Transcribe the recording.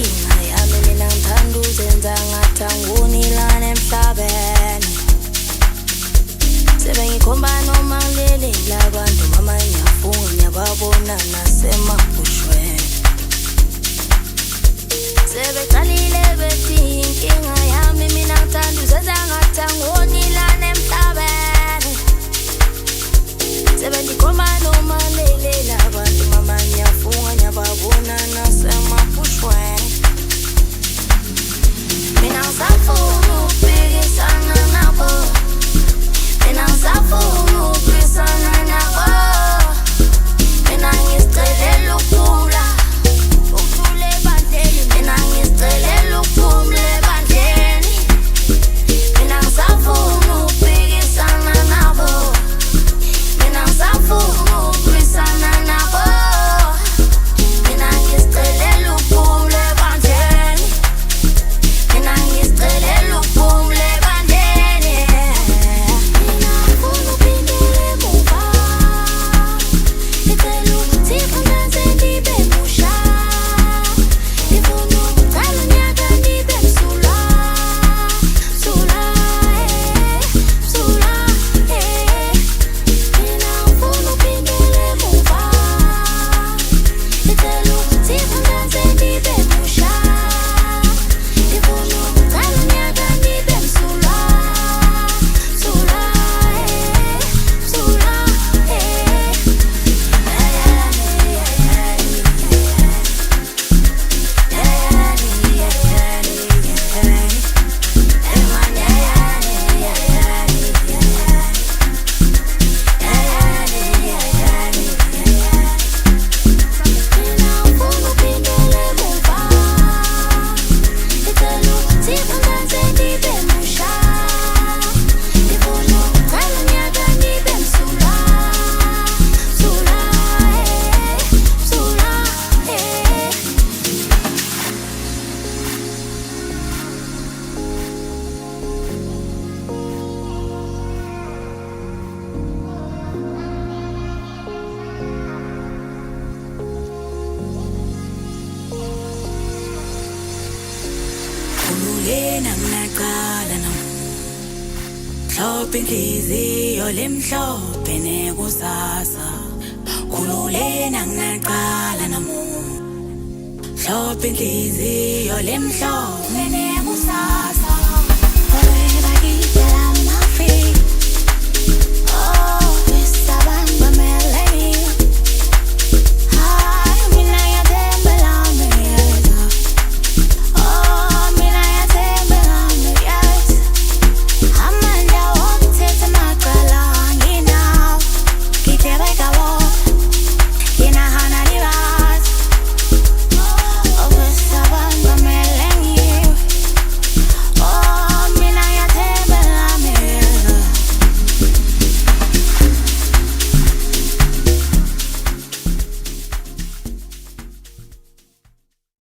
inkinga yami mina ngithanda uzenza ngathi angiwunilana emhlabeni sebengikhomba noma ngilelela abantu mama ngiyafunga ngiyababona nasemabushweni sebeqalile bethi inkinga yami mina ngithanda uzenza ngathi angiwunilana emhlabeni sebengikhomba noma ngilelela abantu mama ngiyafunga ngiyababona nasemabushweni mina ngisafuna ukubhekisana nabo mina ngisafuna ukubhekisana nabo mina ngizicelela ukuphumula ukuthula ebandleni mina ngizicelela ukuphumula ebandleni mina ngisafuna ukubhekisana nabo mina ngisafuna ukubhekisana nabo mina ngizicelela ukuphumula ebandleni mina ngizicelela ukuphumula ebandleni mina ngifuna uphindele emuva ngicela ukuthi phansi ndibe musha ngifuna ukuqala unyaka ndibe msulwa msulwa msulwa mina ngifuna uphindele emuva ngicela ukuthi phansi ndibe musha ngifuna ukuqala unyaka ndibe msulwa msulwa msulwa Khululena nginaqala mhlophe inhliziyo lemhlophe nekusasa khululena nginaqala mhlophe inhliziyo lemhlophe nekusasa